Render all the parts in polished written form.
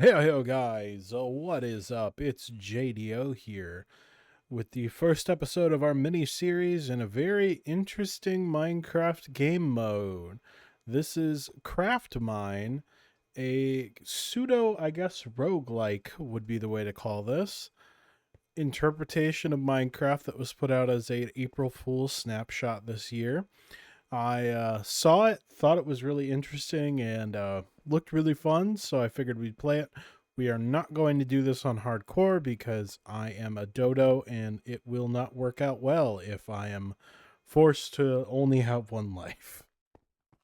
Hey guys, what is up? It's JDO here with the first episode of our mini series in a very interesting Minecraft game mode. This is Craftmine, a pseudo, I guess, roguelike would be the way to call this, interpretation of Minecraft that was put out as a April Fool's snapshot this year. I saw it, thought it was really interesting, and looked really fun, so I figured we'd play it. We are not going to do this on hardcore because I am a dodo and it will not work out well if I am forced to only have one life.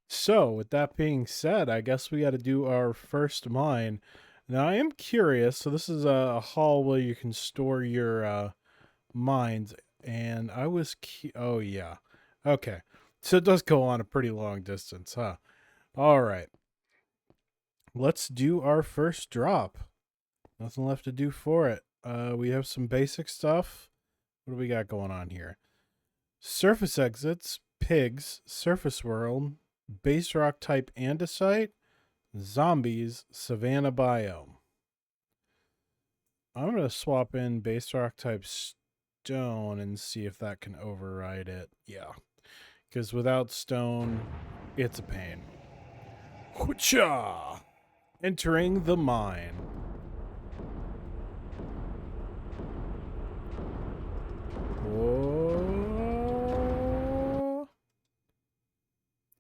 So, with that being said, I guess we got to do our first mine. Now, I am curious. So, this is a hall where you can store your mines, and I was. Oh, yeah. Okay. So, it does go on a pretty long distance, huh? All right. Let's do our first drop. Nothing left to do for it. We have some basic stuff. What do we got going on here? Surface exits, pigs, surface world, base rock type andesite, zombies, savanna biome. I'm going to swap in base rock type stone and see if that can override it. Yeah. Because without stone, it's a pain. Hoocha! Entering the mine. Whoa.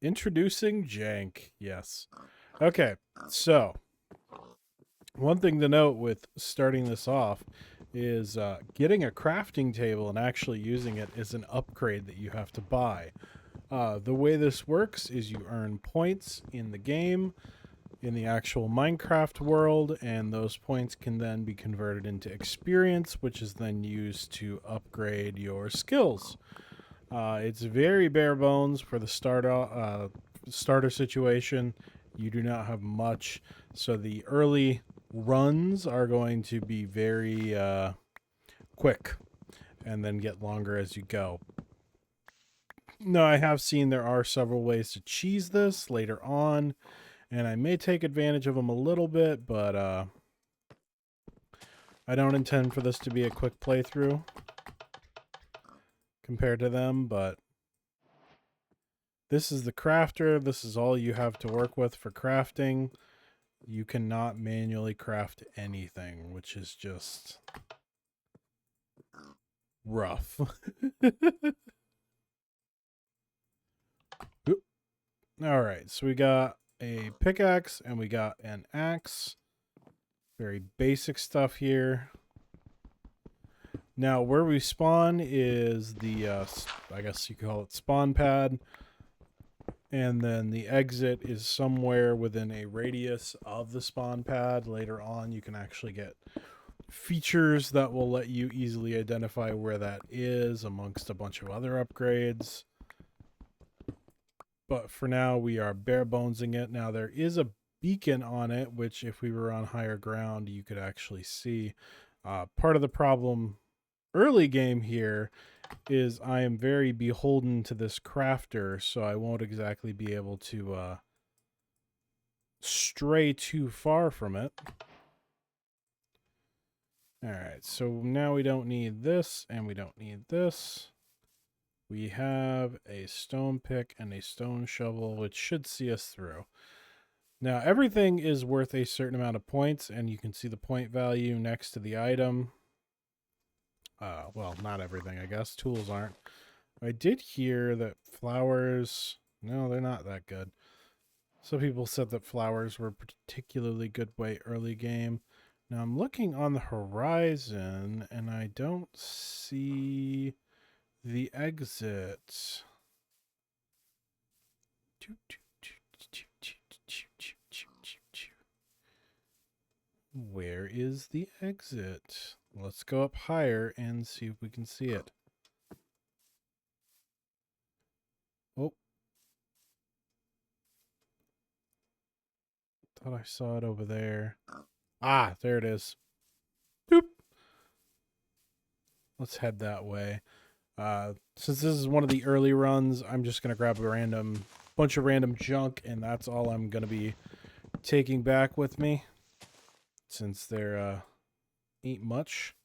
Introducing jank. Yes. Okay, so one thing to note with starting this off is getting a crafting table and actually using it is an upgrade that you have to buy. The way this works is you earn points in the game, in the actual Minecraft world, and those points can then be converted into experience, which is then used to upgrade your skills. It's very bare bones for the starter situation. You do not have much, so the early runs are going to be very quick and then get longer as you go. Now, I have seen there are several ways to cheese this later on, and I may take advantage of them a little bit, but I don't intend for this to be a quick playthrough compared to them, but this is the crafter. This is all you have to work with for crafting. You cannot manually craft anything, which is just rough. All right, so we got a pickaxe and we got an axe. Very basic stuff here. Now, where we spawn is the, I guess you could call it spawn pad. And then the exit is somewhere within a radius of the spawn pad. Later on, you can actually get features that will let you easily identify where that is amongst a bunch of other upgrades. But for now, we are bare bonesing it. Now, there is a beacon on it, which if we were on higher ground, you could actually see. Part of the problem early game here is I am very beholden to this crafter, so I won't exactly be able to stray too far from it. Alright, so now we don't need this, and we don't need this. We have a stone pick and a stone shovel, which should see us through. Now, everything is worth a certain amount of points, and you can see the point value next to the item. Well, not everything, I guess. Tools aren't. I did hear that flowers... No, they're not that good. Some people said that flowers were particularly good way early game. Now, I'm looking on the horizon, and I don't see the exit. Where is the exit? Let's go up higher and see if we can see it. Oh. Thought I saw it over there. Ah, there it is. Boop. Let's head that way. Since this is one of the early runs, I'm just going to grab a bunch of random junk, and that's all I'm going to be taking back with me. since there ain't much.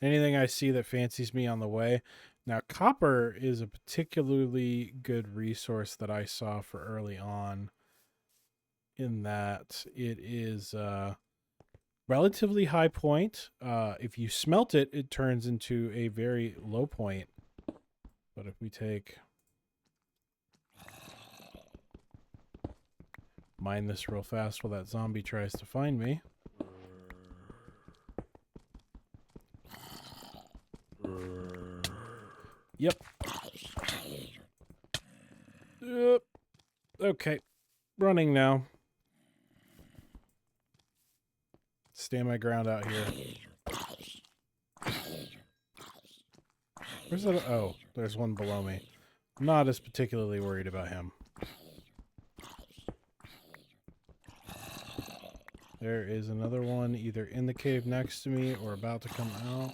Anything I see that fancies me on the way. Now, copper is a particularly good resource that I saw for early on, in that it is relatively high point. If you smelt it, it turns into a very low point. But if we mine this real fast while that zombie tries to find me. Yep. Okay. Running now. Stand my ground out here. Where's that? Oh, there's one below me. I'm not as particularly worried about him. There is another one either in the cave next to me or about to come out.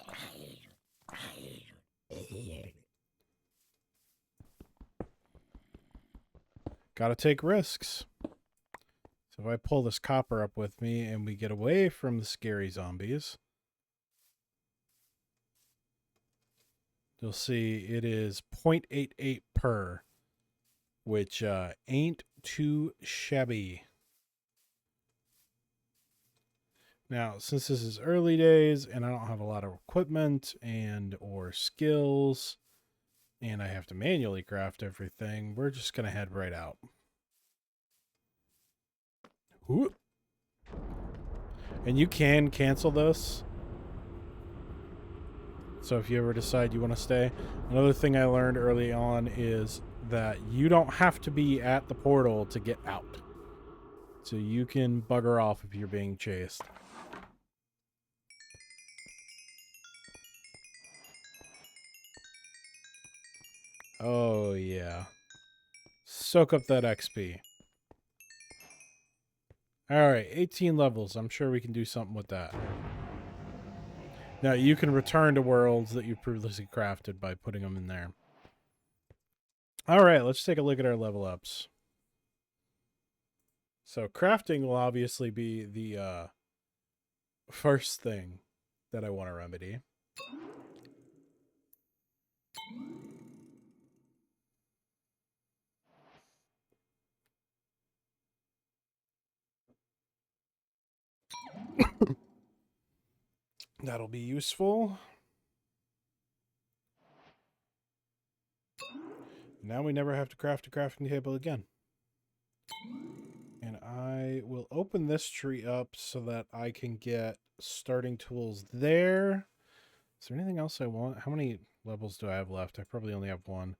Gotta take risks. So if I pull this copper up with me and we get away from the scary zombies, you'll see it is 0.88 per, which ain't too shabby. Now, since this is early days and I don't have a lot of equipment and or skills, and I have to manually craft everything, we're just going to head right out. Ooh. And you can cancel this. So if you ever decide you want to stay. Another thing I learned early on is that you don't have to be at the portal to get out. So you can bugger off if you're being chased. Oh, yeah. Soak up that XP. Alright, 18 levels. I'm sure we can do something with that. Now, you can return to worlds that you previously crafted by putting them in there. Alright, let's take a look at our level ups. So, crafting will obviously be the first thing that I want to remedy. That'll be useful. Now we never have to craft a crafting table again. And I will open this tree up so that I can get starting tools there. Is there anything else I want? How many levels do I have left? I probably only have one.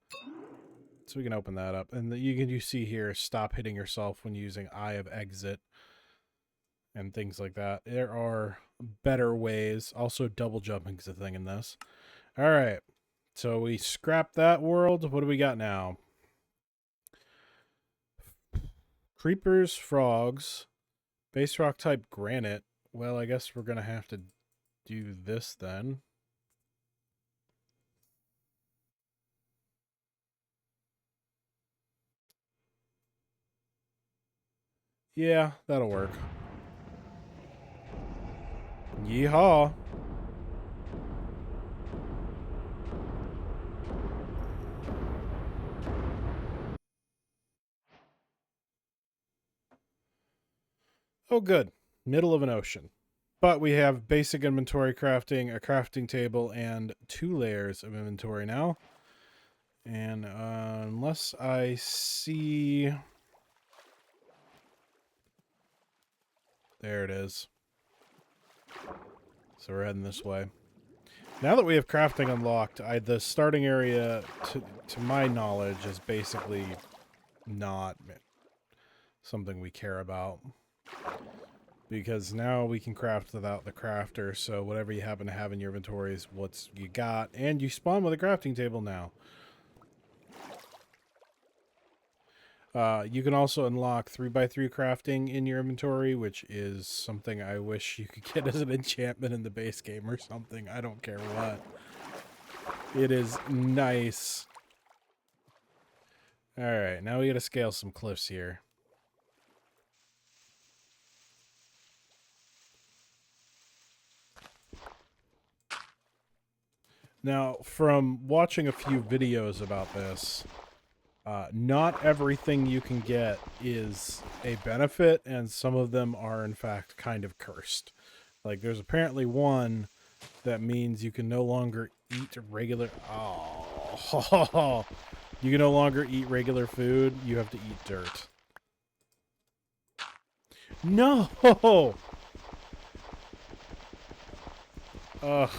So we can open that up. And you see here, stop hitting yourself when using Eye of Exit and things like that. There are better ways. Also, double jumping is a thing in this. All right. So we scrap that world. What do we got now? Creepers, frogs, base rock type granite. Well, I guess we're going to have to do this then. Yeah, that'll work. Yeehaw. Oh, good. Middle of an ocean. But we have basic inventory crafting, a crafting table, and 2 layers of inventory now. And unless I see... There it is. So we're heading this way. Now that we have crafting unlocked, the starting area, to my knowledge, is basically not something we care about. Because now we can craft without the crafter, so whatever you happen to have in your inventory is what you got. And you spawn with a crafting table now. You can also unlock 3x3 crafting in your inventory, which is something I wish you could get as an enchantment in the base game or something. I don't care what. It is nice. Alright, now we gotta scale some cliffs here. Now, from watching a few videos about this, not everything you can get is a benefit, and some of them are, in fact, kind of cursed. Like, there's apparently one that means you can no longer eat regular... Oh, you can no longer eat regular food. You have to eat dirt. No! Ugh.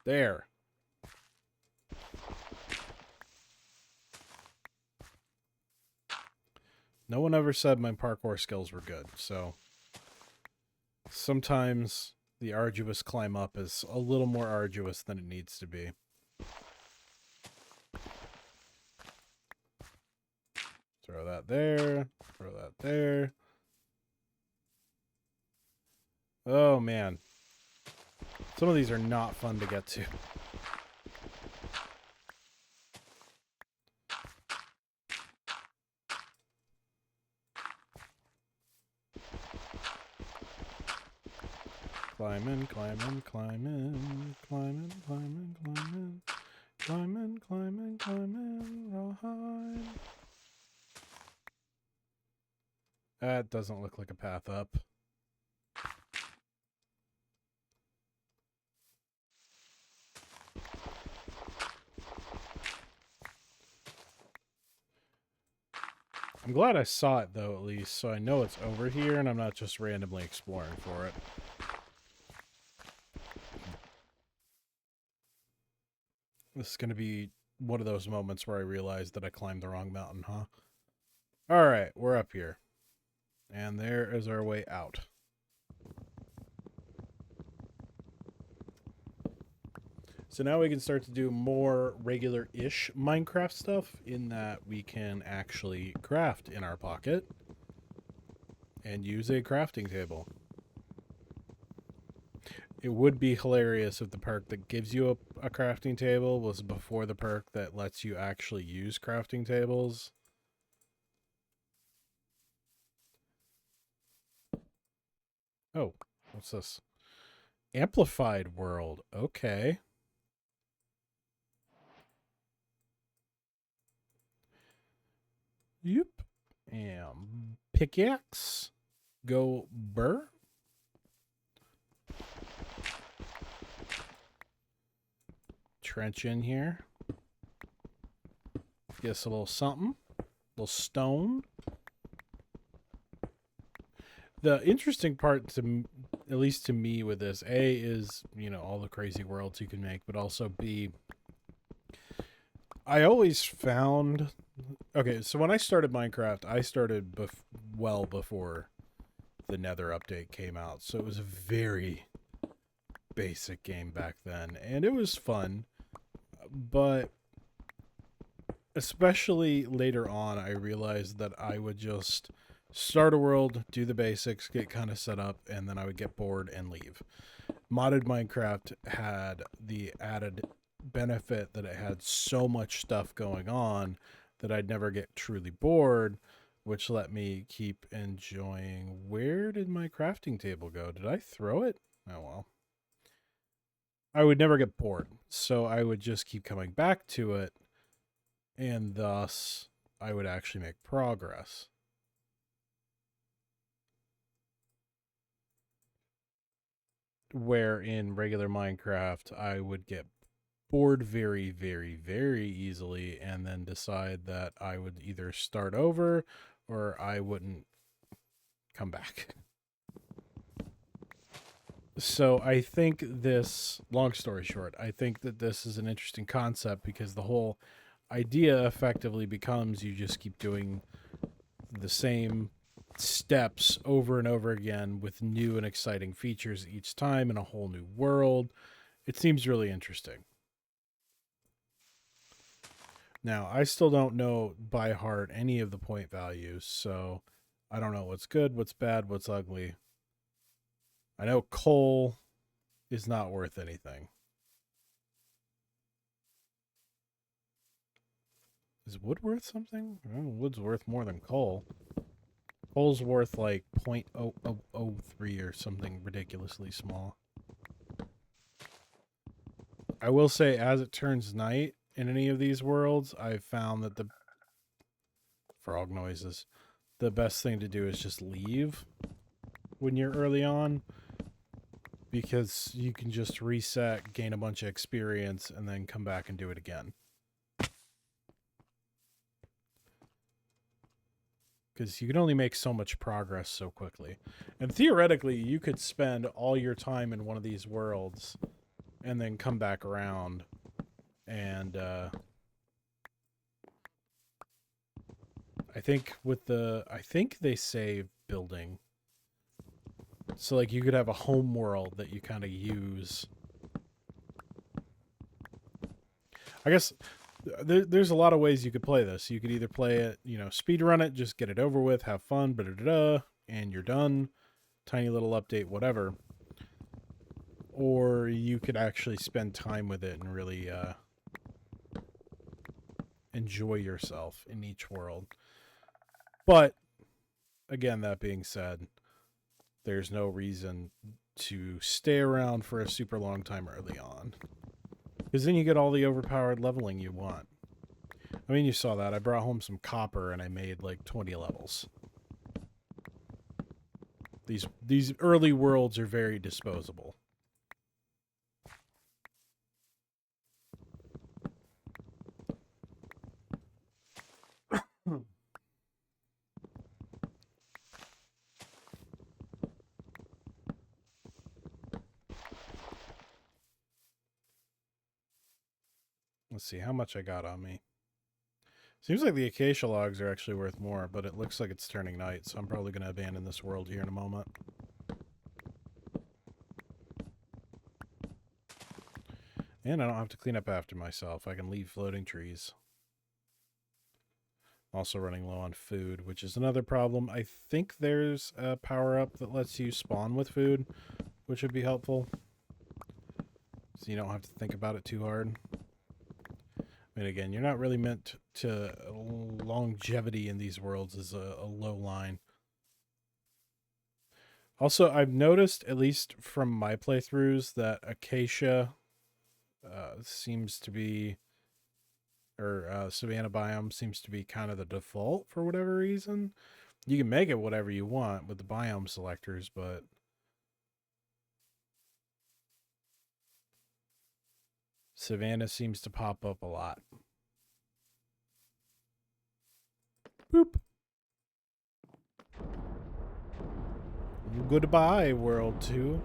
There. No one ever said my parkour skills were good, so sometimes the arduous climb up is a little more arduous than it needs to be. Throw that there. Throw that there. Oh, man. Some of these are not fun to get to. Climbing, climbing, climbing, climbing, climbing, climbing, climbing, climbing, climbing, rawhide. That doesn't look like a path up. I'm glad I saw it, though, at least, so I know it's over here, and I'm not just randomly exploring for it. This is going to be one of those moments where I realize that I climbed the wrong mountain, huh? Alright, we're up here. And there is our way out. So now we can start to do more regular-ish Minecraft stuff in that we can actually craft in our pocket and use a crafting table. It would be hilarious if the perk that gives you a crafting table was before the perk that lets you actually use crafting tables. Oh, what's this? Amplified world. Okay. Yep. And pickaxe. Go burr. Trench in here. Get us a little something. A little stone. The interesting part, to at least to me, with this, A, is, you know, all the crazy worlds you can make, but also B, I always found... Okay, so when I started Minecraft, I started well before the Nether update came out, so it was a very basic game back then, and it was fun, but especially later on, I realized that I would just start a world, do the basics, get kind of set up, and then I would get bored and leave. Modded Minecraft had the added benefit that it had so much stuff going on that I'd never get truly bored, which let me keep enjoying... Where did my crafting table go? Did I throw it? Oh, well. I would never get bored, so I would just keep coming back to it, and thus I would actually make progress. Where in regular Minecraft, I would get bored very, very, very easily and then decide that I would either start over or I wouldn't come back. So I think this, long story short, I think that this is an interesting concept because the whole idea effectively becomes you just keep doing the same steps over and over again with new and exciting features each time in a whole new world. It seems really interesting. Now, I still don't know by heart any of the point values, so I don't know what's good, what's bad, what's ugly. I know coal is not worth anything. Is wood worth something? Oh, wood's worth more than coal. Coal's worth like 0.0003 or something ridiculously small. I will say, as it turns night in any of these worlds, I've found that the frog noises, the best thing to do is just leave when you're early on, because you can just reset, gain a bunch of experience, and then come back and do it again. Because you can only make so much progress so quickly. And theoretically, you could spend all your time in one of these worlds and then come back around and I think they save building. So like you could have a home world that you kind of use. I guess there's a lot of ways you could play this. You could either play it, speed run it, just get it over with, have fun, and you're done. Tiny little update, whatever. Or you could actually spend time with it and really enjoy yourself in each world. But again, that being said, there's no reason to stay around for a super long time early on, because then you get all the overpowered leveling you want. I mean, you saw that. I brought home some copper and I made like 20 levels. These early worlds are very disposable. Let's see how much I got on me. Seems like the acacia logs are actually worth more, but it looks like it's turning night, so I'm probably going to abandon this world here in a moment. And I don't have to clean up after myself. I can leave floating trees. Also running low on food, which is another problem. I think there's a power-up that lets you spawn with food, which would be helpful. So you don't have to think about it too hard. I mean, again, you're not really meant to... longevity in these worlds is a low line. Also, I've noticed, at least from my playthroughs, that acacia seems to be... or savanna biome seems to be kind of the default for whatever reason. You can make it whatever you want with the biome selectors, but... savanna seems to pop up a lot. Boop. Goodbye, World 2.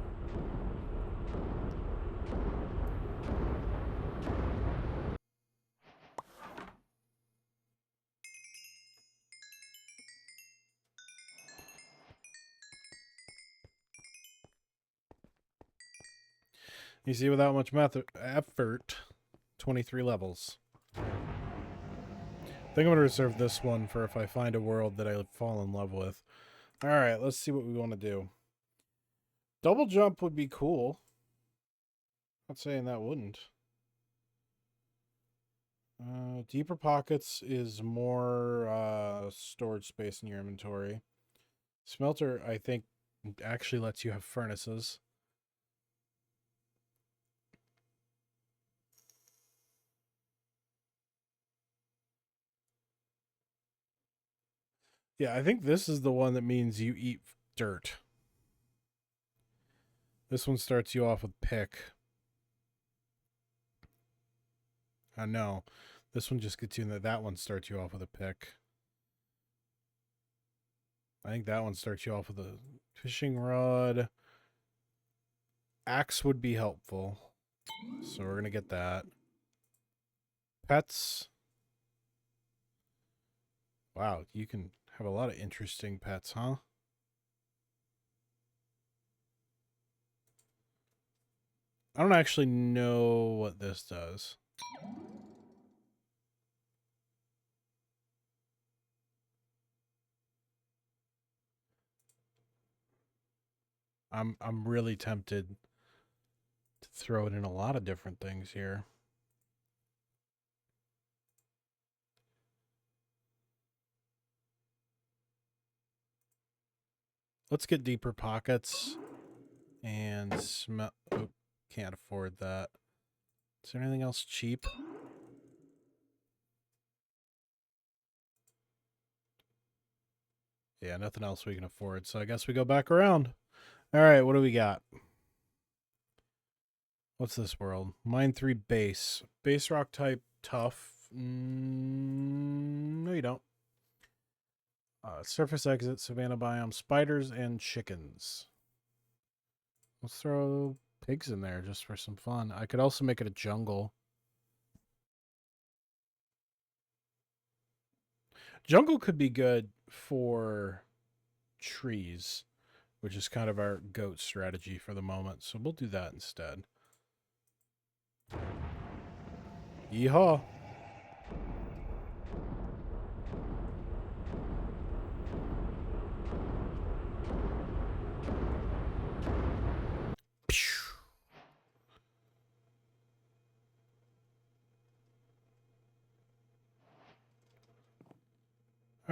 You see, without much effort, 23 levels. I think I'm going to reserve this one for if I find a world that I fall in love with. Alright, let's see what we want to do. Double jump would be cool. Not saying that wouldn't. Deeper pockets is more storage space in your inventory. Smelter, I think, actually lets you have furnaces. Yeah, I think this is the one that means you eat dirt. This one starts you off with pick. No. This one just gets you in that one starts you off with a pick. I think that one starts you off with a fishing rod. Axe would be helpful. So we're going to get that. Pets. Wow, you can have a lot of interesting pets, huh? I don't actually know what this does. I'm really tempted to throw it in a lot of different things here. let's get deeper pockets and smell. Oh, can't afford that. Is there anything else cheap? Yeah, nothing else we can afford. So I guess we go back around. All right, what do we got? What's this world? Mine 3 base. Base rock type tough. No, you don't. Surface exit, savanna biome, spiders, and chickens. Let's throw pigs in there just for some fun. I could also make it a jungle. Jungle could be good for trees, which is kind of our goat strategy for the moment. So we'll do that instead. Yeehaw.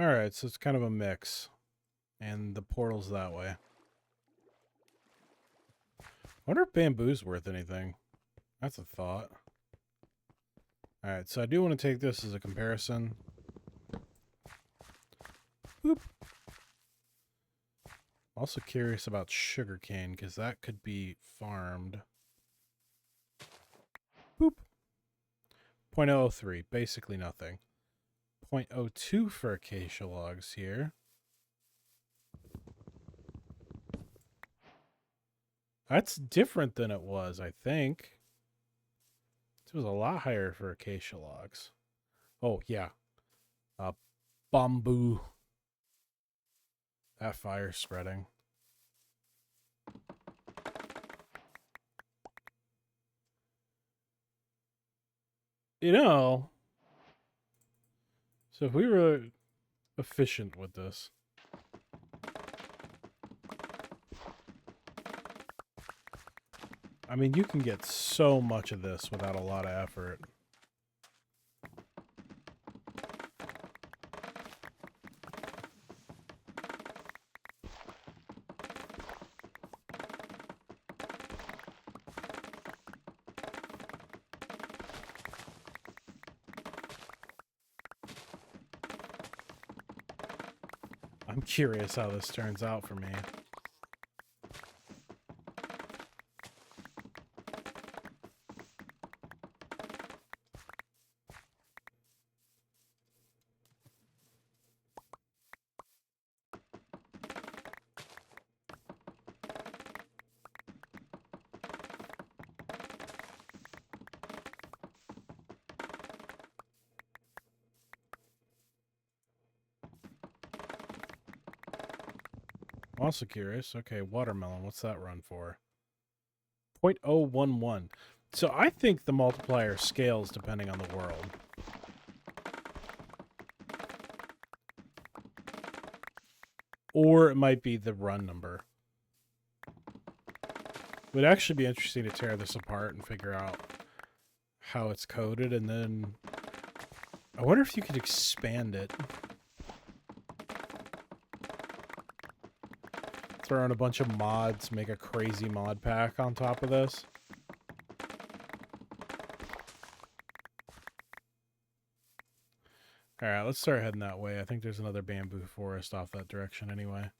All right, so it's kind of a mix. And the portal's that way. I wonder if bamboo's worth anything. That's a thought. All right, so I do want to take this as a comparison. Boop. Also curious about sugarcane, because that could be farmed. Boop. 0.003, basically nothing. 0.02 for acacia logs here. That's different than it was, I think. It was a lot higher for acacia logs. Oh, yeah. Bamboo. That fire spreading. You know, so if we were efficient with this. I mean, you can get so much of this without a lot of effort. I'm curious how this turns out for me. I'm also curious. Okay, watermelon. What's that run for? 0.011. So I think the multiplier scales depending on the world. Or it might be the run number. It would actually be interesting to tear this apart and figure out how it's coded, and then I wonder if you could expand it. Throw in a bunch of mods, make a crazy mod pack on top of this. Alright, let's start heading that way. I think there's another bamboo forest off that direction anyway.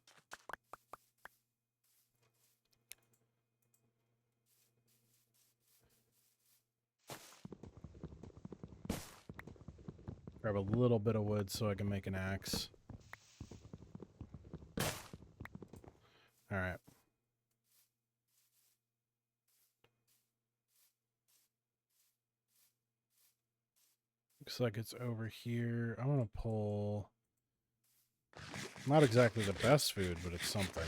Grab a little bit of wood so I can make an axe. Alright. Looks like it's over here. I want to pull... Not exactly the best food, but it's something.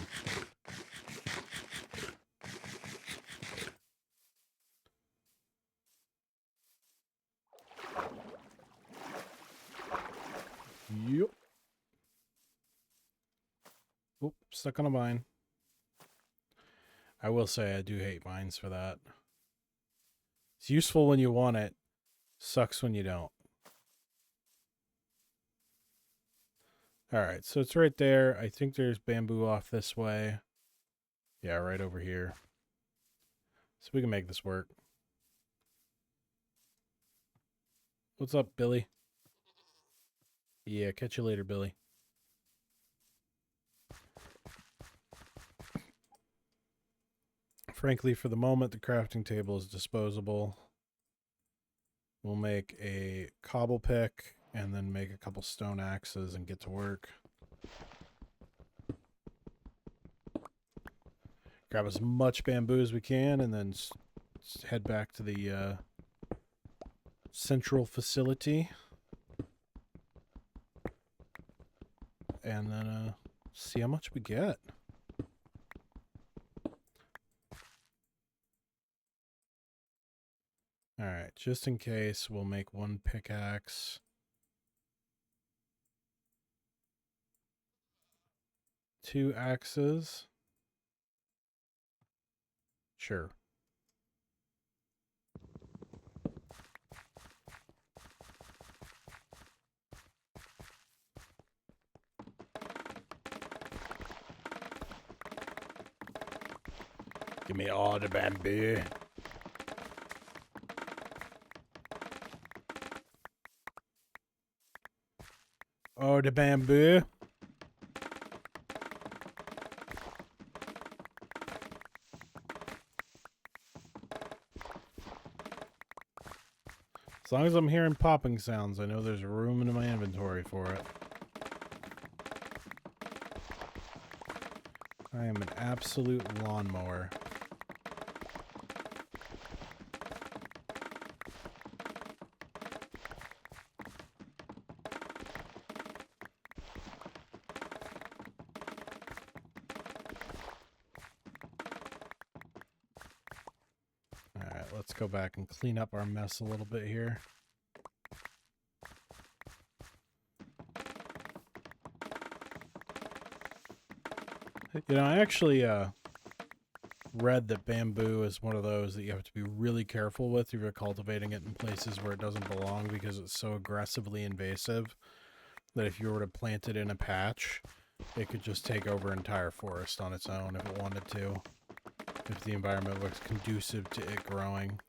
Yep. Oop, stuck on a vine. I will say I do hate vines for that. It's useful when you want it. Sucks when you don't. All right, so it's right there. I think there's bamboo off this way. Yeah, right over here. So we can make this work. What's up, Billy? Yeah, catch you later, Billy. Frankly, for the moment, the crafting table is disposable. We'll make a cobble pick and then make a couple stone axes and get to work. Grab as much bamboo as we can and then head back to the central facility. And then see how much we get. Alright, just in case, we'll make one pickaxe. 2 axes. Sure. Give me all the bamboo. Oh, the bamboo. As long as I'm hearing popping sounds, I know there's room in my inventory for it. I am an absolute lawnmower. Alright, let's go back and clean up our mess a little bit here. You know, I actually read that bamboo is one of those that you have to be really careful with if you're cultivating it in places where it doesn't belong because it's so aggressively invasive that if you were to plant it in a patch, it could just take over an entire forest on its own if it wanted to, if the environment looks conducive to it growing.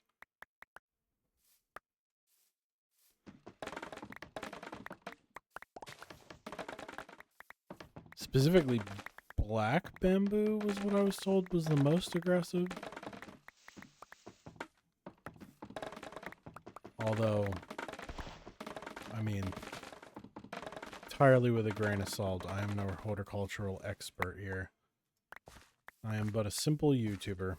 Specifically, black bamboo was what I was told was the most aggressive. Although, I mean, entirely with a grain of salt, I am no horticultural expert here. I am but a simple YouTuber.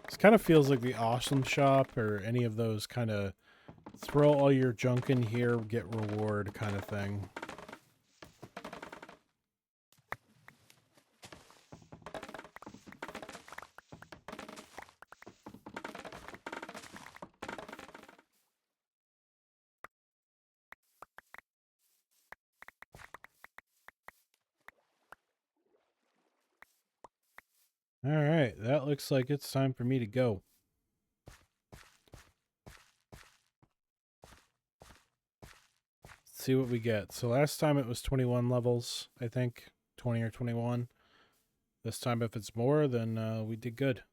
This kind of feels like the Awesome Shop or any of those kind of throw all your junk in here, get reward kind of thing. Alright, that looks like it's time for me to go. Let's see what we get. So last time it was 21 levels, I think. 20 or 21. This time if it's more, then we did good.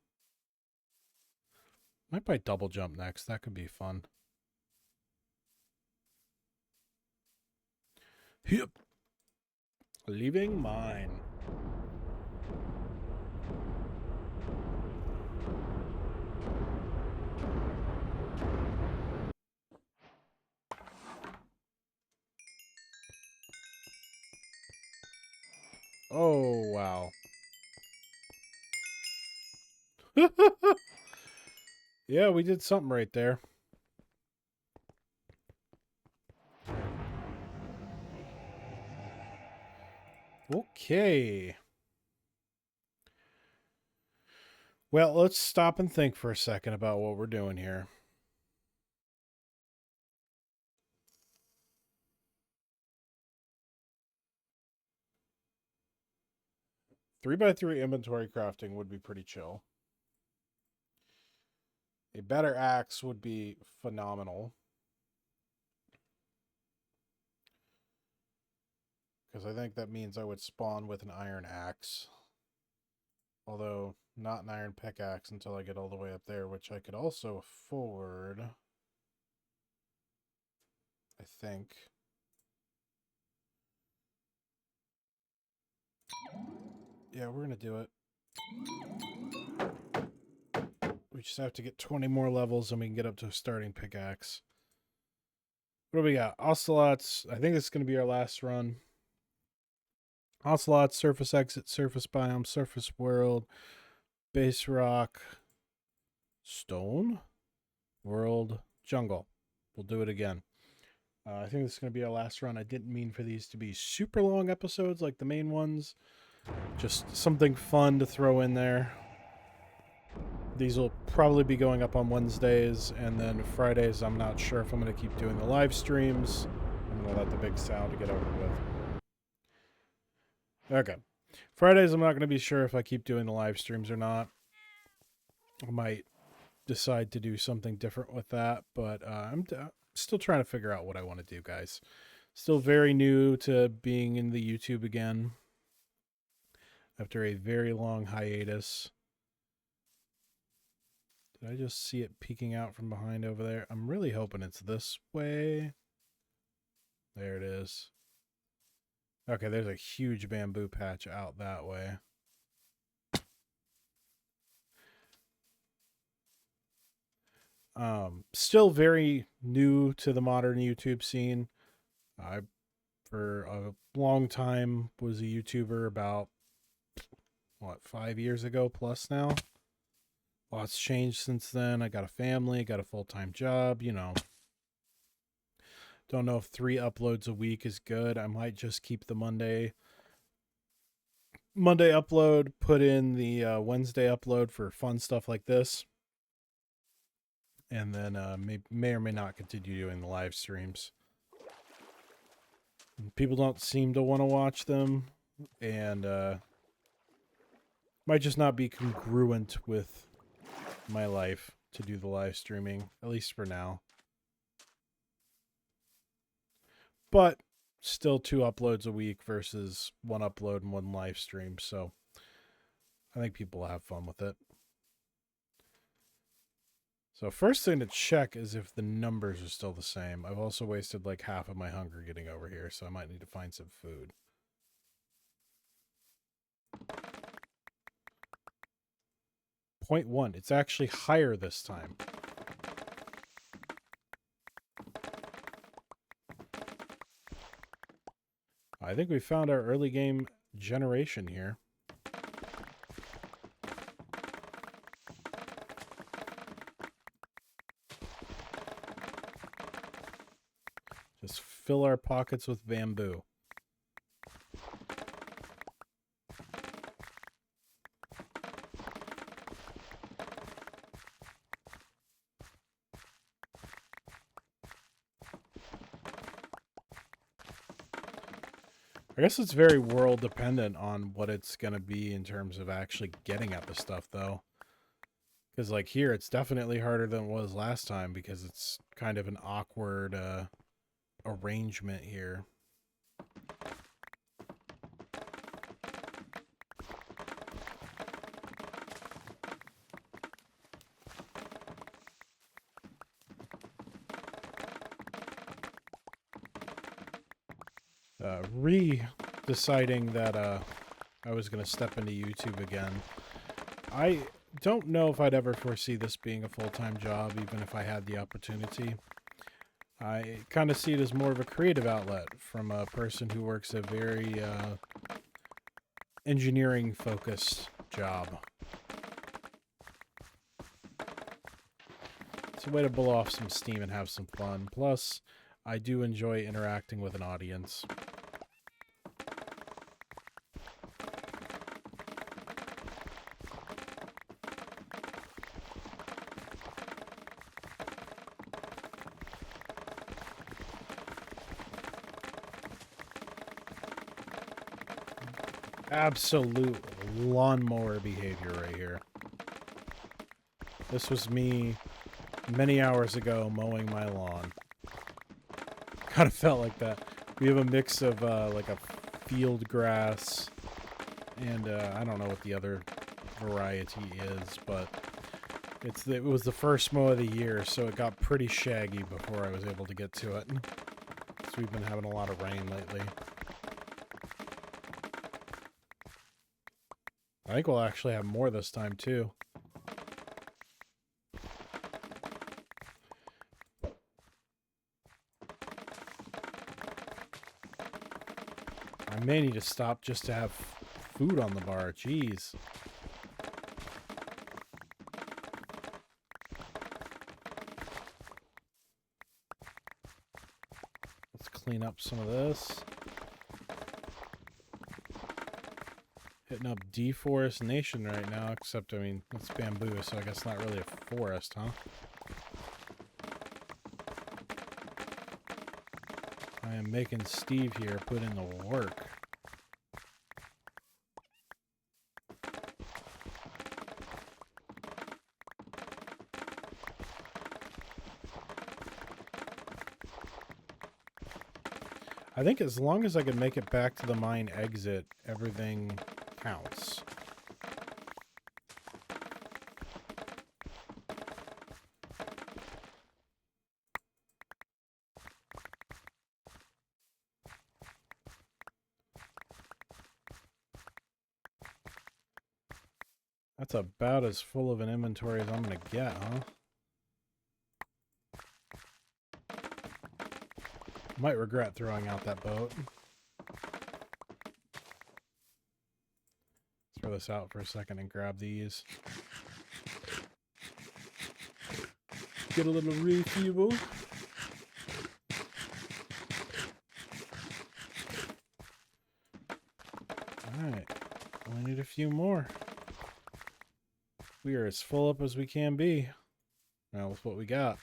Might buy double jump next. That could be fun. Yep. Leaving mine. Oh, wow. Yeah, we did something right there. Okay. Well, let's stop and think for a second about what we're doing here. Three by three inventory crafting would be pretty chill. A better axe would be phenomenal. Because I think that means I would spawn with an iron axe. Although, not an iron pickaxe until I get all the way up there, which I could also afford. I think. Yeah, we're going to do it. We just have to get 20 more levels and we can get up to a starting pickaxe. What do we got? Ocelots. I think this is going to be our last run. Ocelots, surface exit, surface biome, surface world, base rock, stone, world, jungle. We'll do it again. I think this is going to be our last run. I didn't mean for these to be super long episodes like the main ones. Just something fun to throw in there. These will probably be going up on Wednesdays, and then Fridays, I'm not sure if I'm going to keep doing the live streams. I'm going to let the big sound get over with. Okay. Fridays, I'm not going to be sure if I keep doing the live streams or not. I might decide to do something different with that, but I'm still trying to figure out what I want to do, guys. Still very new to being in the YouTube again after a very long hiatus. Did I just see it peeking out from behind over there? I'm really hoping it's this way. There it is. Okay, there's a huge bamboo patch out that way. Still very new to the modern YouTube scene. I, for a long time, was a YouTuber about, 5 years ago plus now. Lots changed since then. I got a family, got a full-time job, you know. Don't know if 3 uploads a week is good. I might just keep the Monday upload, put in the Wednesday upload for fun stuff like this. And then may or may not continue doing the live streams. People don't seem to want to watch them, and might just not be congruent with my life to do the live streaming, at least for now. But still 2 uploads a week versus 1 upload and 1 live stream, so I think people will have fun with it. So first thing to check is if the numbers are still the same. I've also wasted like half of my hunger getting over here, so I might need to find some food. .1. It's actually higher this time. I think we found our early game generation here. Just fill our pockets with bamboo. I guess it's very world dependent on what it's going to be in terms of actually getting at the stuff, though. Because, like, here, it's definitely harder than it was last time because it's kind of an awkward arrangement here. Deciding that I was going to step into YouTube again. I don't know if I'd ever foresee this being a full-time job, even if I had the opportunity. I kind of see it as more of a creative outlet from a person who works a very engineering-focused job. It's a way to blow off some steam and have some fun. Plus, I do enjoy interacting with an audience. Absolute lawnmower behavior right here. This was me many hours ago mowing my lawn. Kind of felt like that. We have a mix of like a field grass and I don't know what the other variety is, but it was the first mow of the year, so it got pretty shaggy before I was able to get to it. So we've been having a lot of rain lately. I think we'll actually have more this time too. I may need to stop just to have food on the bar. Jeez. Let's clean up some of this. Hitting up deforestation right now, except, I mean, it's bamboo, so I guess not really a forest, huh? I am making Steve here put in the work. I think as long as I can make it back to the mine exit, everything counts. That's about as full of an inventory as I'm gonna get, huh? Might regret throwing out that boat. Throw this out for a second and grab these. Get a little refuel. Alright. Only need a few more. We are as full up as we can be. Now with what we got.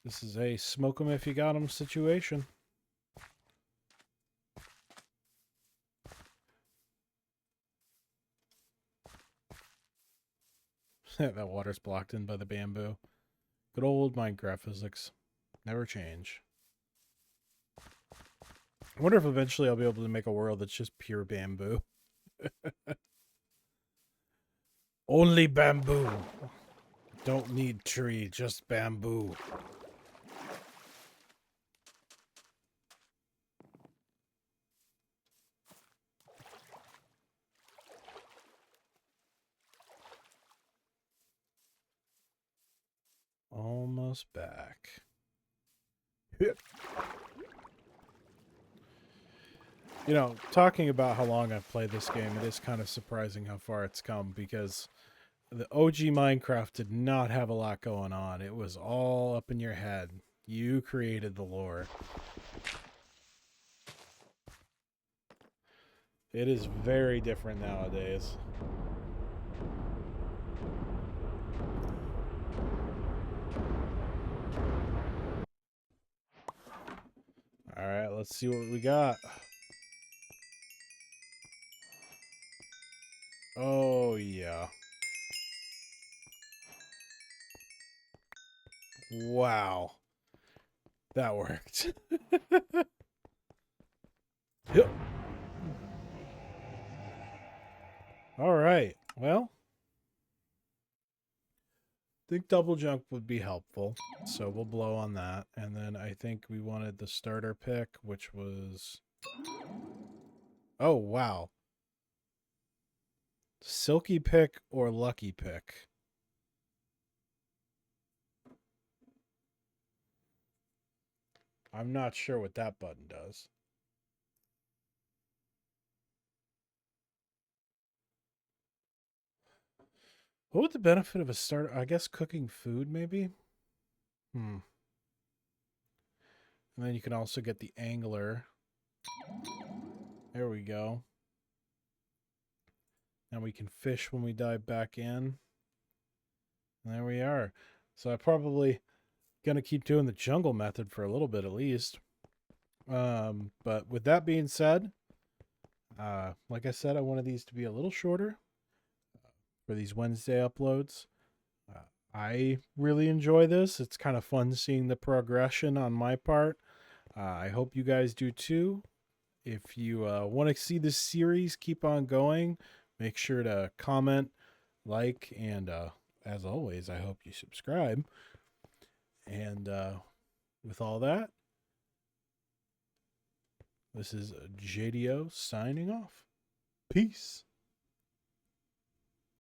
This is a smoke 'em if you got 'em situation. That water's blocked in by the bamboo. Good old Minecraft physics. Never change. I wonder if eventually I'll be able to make a world that's just pure bamboo. Only bamboo. Don't need tree, just bamboo. Almost back. You know, talking about how long I've played this game, it is kind of surprising how far it's come, because the OG Minecraft did not have a lot going on. It was all up in your head. You created the lore. It is very different nowadays. Alright, let's see what we got. Oh, yeah. Wow. That worked. Yep. Alright, well. I think double jump would be helpful, so we'll blow on that. And then I think we wanted the starter pick, which was... Oh, wow. Silky pick or lucky pick? I'm not sure what that button does. What would the benefit of a starter? I guess cooking food, maybe? And then you can also get the angler. There we go. And we can fish when we dive back in. And there we are. So I'm probably going to keep doing the jungle method for a little bit at least. But with that being said, like I said, I wanted these to be a little shorter for these Wednesday uploads. I really enjoy this. It's kind of fun seeing the progression on my part. I hope you guys do too. If you want to see this series keep on going, make sure to comment, like, and as always, I hope you subscribe. And with all that, this is JDO signing off. Peace.